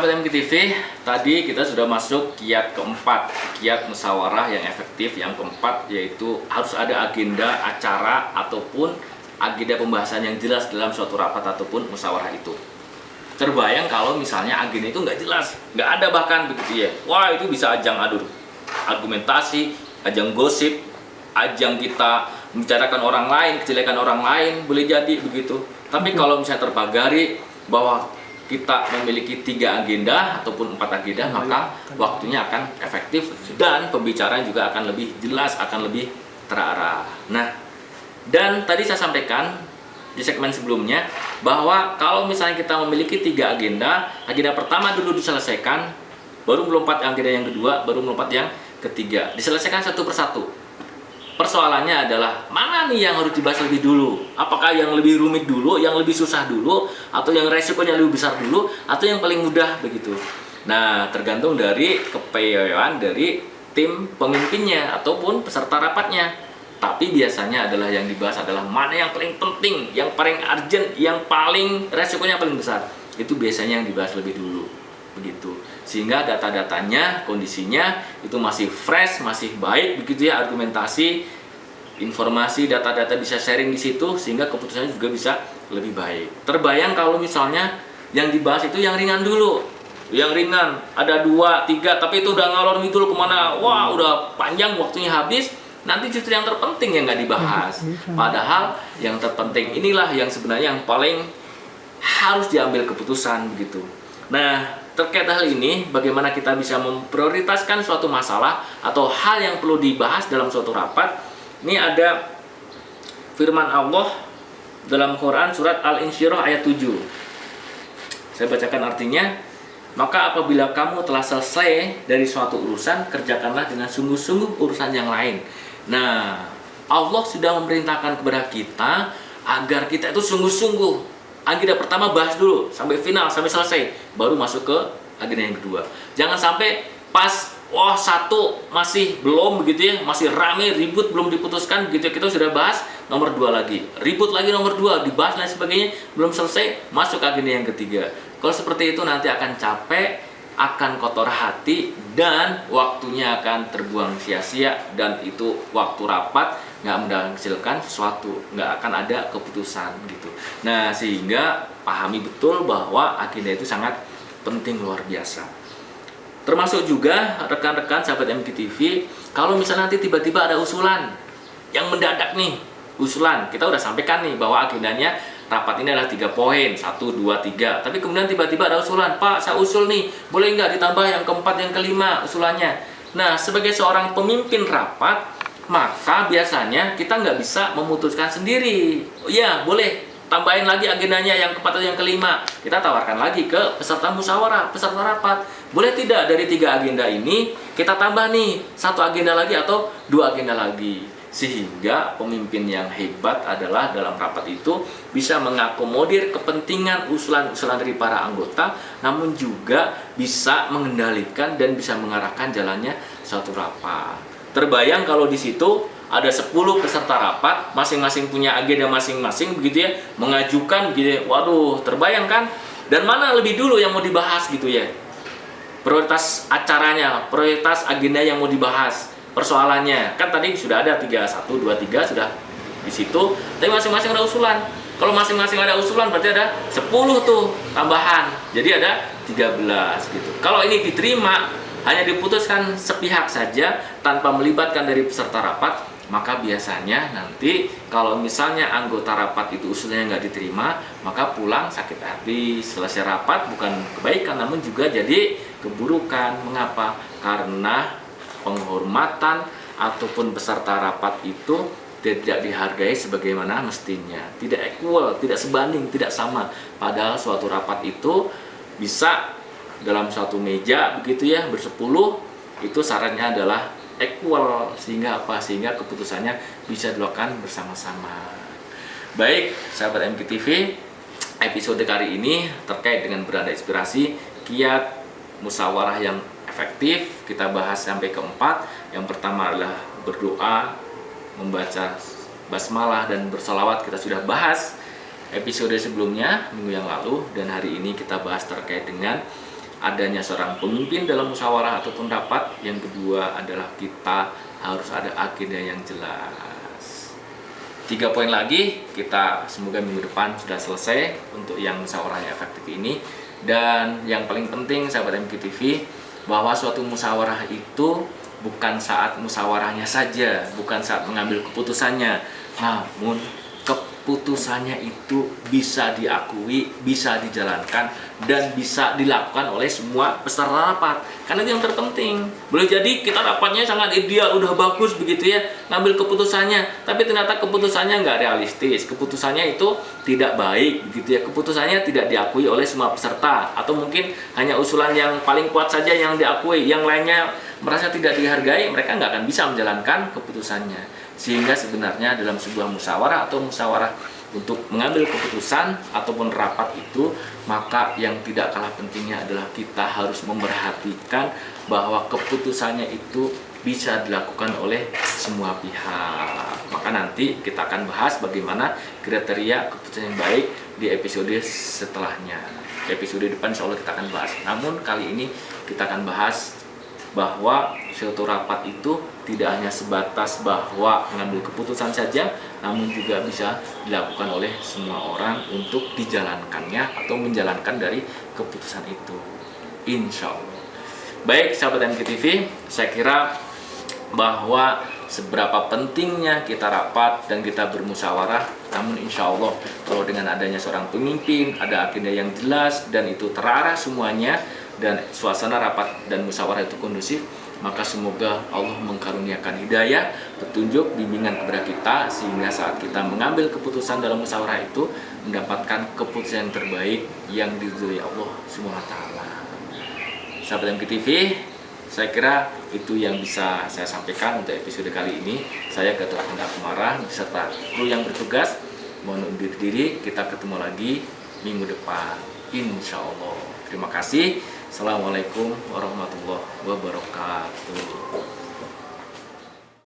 sahabat MKTV, tadi kita sudah masuk kiat keempat, kiat musyawarah yang efektif. Yang keempat yaitu harus ada agenda acara ataupun agenda pembahasan yang jelas dalam suatu rapat ataupun musyawarah itu. Terbayang kalau misalnya agenda itu nggak jelas, nggak ada bahkan begitu ya. Wah, itu bisa ajang adu argumentasi, ajang gosip, ajang kita membicarakan orang lain, kejelekan orang lain, boleh jadi begitu. Tapi kalau misalnya terpagari bahwa kita memiliki 3 agenda ataupun 4 agenda, maka waktunya akan efektif dan pembicaraan juga akan lebih jelas, akan lebih terarah. Nah, dan tadi saya sampaikan di segmen sebelumnya bahwa kalau misalnya kita memiliki 3 agenda, agenda pertama dulu diselesaikan, baru melompat agenda yang kedua, baru melompat yang ketiga. Diselesaikan satu persatu. Persoalannya adalah mana nih yang harus dibahas lebih dulu? Apakah yang lebih rumit dulu, yang lebih susah dulu, atau yang resikonya lebih besar dulu, atau yang paling mudah begitu? Nah, tergantung dari kepekaan dari tim pemimpinnya ataupun peserta rapatnya. Tapi biasanya adalah yang dibahas adalah mana yang paling penting, yang paling urgent, yang paling resikonya paling besar. Itu biasanya yang dibahas lebih dulu. Begitu. Sehingga data-datanya, kondisinya itu masih fresh, masih baik begitu ya, argumentasi, informasi, data-data bisa sharing di situ sehingga keputusannya juga bisa lebih baik. Terbayang kalau misalnya yang dibahas itu yang ringan dulu. Yang ringan ada 2, 3 tapi itu udah ngalor ngidul kemana, wah udah panjang waktunya habis. Nanti justru yang terpenting yang nggak dibahas. Padahal yang terpenting inilah yang sebenarnya yang paling harus diambil keputusan begitu. Nah, terkait hal ini, bagaimana kita bisa memprioritaskan suatu masalah atau hal yang perlu dibahas dalam suatu rapat. Ini ada firman Allah dalam Quran surat Al-Insyirah ayat 7. Saya bacakan artinya. Maka apabila kamu telah selesai dari suatu urusan, kerjakanlah dengan sungguh-sungguh urusan yang lain. Nah, Allah sudah memerintahkan kepada kita agar kita itu sungguh-sungguh. Agenda pertama bahas dulu sampai final, sampai selesai, baru masuk ke agenda yang kedua. Jangan sampai pas satu masih belum begitu ya, masih rame ribut belum diputuskan begitu ya, kita sudah bahas nomor 2 lagi, ribut lagi nomor 2, dibahas dan sebagainya, belum selesai, masuk ke agenda yang ketiga. Kalau seperti itu nanti akan capek, akan kotor hati, dan waktunya akan terbuang sia-sia, dan itu waktu rapat nggak menghasilkan sesuatu, nggak akan ada keputusan gitu. Nah, sehingga pahami betul bahwa agenda itu sangat penting, luar biasa. Termasuk juga rekan-rekan sahabat MKTV, kalau misalnya nanti tiba-tiba ada usulan yang mendadak nih, usulan kita udah sampaikan nih bahwa agendanya rapat ini adalah 3 poin, 1, 2, 3. Tapi kemudian tiba-tiba ada usulan, Pak, saya usul nih, boleh nggak ditambah yang keempat, yang kelima usulannya. Nah, sebagai seorang pemimpin rapat, maka biasanya kita nggak bisa memutuskan sendiri. Ya, boleh tambahin lagi agendanya yang keempat atau yang kelima. Kita tawarkan lagi ke peserta musyawarah, peserta rapat. Boleh tidak dari 3 agenda ini kita tambah nih 1 agenda lagi atau 2 agenda lagi. Sehingga pemimpin yang hebat adalah dalam rapat itu bisa mengakomodir kepentingan usulan-usulan dari para anggota, namun juga bisa mengendalikan dan bisa mengarahkan jalannya suatu rapat. Terbayang kalau di situ ada 10 peserta rapat, masing-masing punya agenda masing-masing begitu ya, mengajukan begitu ya. Waduh, terbayang kan? Dan mana lebih dulu yang mau dibahas gitu ya? Prioritas acaranya, prioritas agenda yang mau dibahas. Persoalannya kan tadi sudah ada 3, 1, 2, 3 sudah di situ, tapi masing-masing ada usulan. Kalau masing-masing ada usulan berarti ada 10 tuh tambahan, jadi ada 13 gitu. Kalau ini diterima, hanya diputuskan sepihak saja tanpa melibatkan dari peserta rapat, maka biasanya nanti kalau misalnya anggota rapat itu usulnya nggak diterima, maka pulang sakit hati. Selesai rapat bukan kebaikan namun juga jadi keburukan. Mengapa? Karena penghormatan ataupun peserta rapat itu tidak dihargai sebagaimana mestinya, tidak equal, tidak sebanding, tidak sama. Padahal suatu rapat itu bisa dalam suatu meja begitu ya, bersepuluh, itu syaratnya adalah equal, sehingga apa? Sehingga keputusannya bisa dilakukan bersama-sama. Baik, sahabat MKTV, episode kali ini terkait dengan beranda inspirasi, kiat musyawarah yang efektif. Kita bahas sampai keempat. Yang pertama adalah berdoa, membaca basmalah dan bersolawat. Kita sudah bahas episode sebelumnya minggu yang lalu, dan hari ini kita bahas terkait dengan adanya seorang pemimpin dalam musyawarah ataupun rapat. Yang kedua adalah kita harus ada agenda yang jelas. 3 poin lagi, kita semoga minggu depan sudah selesai untuk yang musyawarah yang efektif ini. Dan yang paling penting sahabat MQTV, bahwa suatu musyawarah itu bukan saat musyawarahnya saja, bukan saat mengambil keputusannya, namun keputusannya itu bisa diakui, bisa dijalankan, dan bisa dilakukan oleh semua peserta rapat. Karena itu yang terpenting. Boleh jadi kita rapatnya sangat ideal, udah bagus begitu ya, ngambil keputusannya, tapi ternyata keputusannya nggak realistis, keputusannya itu tidak baik begitu ya, keputusannya tidak diakui oleh semua peserta, atau mungkin hanya usulan yang paling kuat saja yang diakui, yang lainnya merasa tidak dihargai, mereka nggak akan bisa menjalankan keputusannya. Sehingga sebenarnya dalam sebuah musyawarah atau musyawarah untuk mengambil keputusan ataupun rapat itu, maka yang tidak kalah pentingnya adalah kita harus memperhatikan bahwa keputusannya itu bisa dilakukan oleh semua pihak. Maka nanti kita akan bahas bagaimana kriteria keputusan yang baik di episode setelahnya. Di episode depan insya Allah kita akan bahas. Namun kali ini kita akan bahas bahwa suatu rapat itu tidak hanya sebatas bahwa mengambil keputusan saja, namun juga bisa dilakukan oleh semua orang untuk dijalankannya atau menjalankan dari keputusan itu, insya Allah. Baik sahabat MQTV, saya kira bahwa seberapa pentingnya kita rapat dan kita bermusyawarah, namun insya Allah kalau dengan adanya seorang pemimpin, ada agenda yang jelas dan itu terarah semuanya, dan suasana rapat dan musyawarah itu kondusif, maka semoga Allah mengkaruniakan hidayah, petunjuk, bimbingan kepada kita, sehingga saat kita mengambil keputusan dalam musyawarah itu mendapatkan keputusan yang terbaik yang diridhoi Allah SWT. Sahabat MQTV, saya kira itu yang bisa saya sampaikan untuk episode kali ini. Saya Gatot Hendra Kumara beserta kru yang bertugas mohon undur diri. Kita ketemu lagi minggu depan, insya Allah. Terima kasih. Assalamualaikum warahmatullahi wabarakatuh.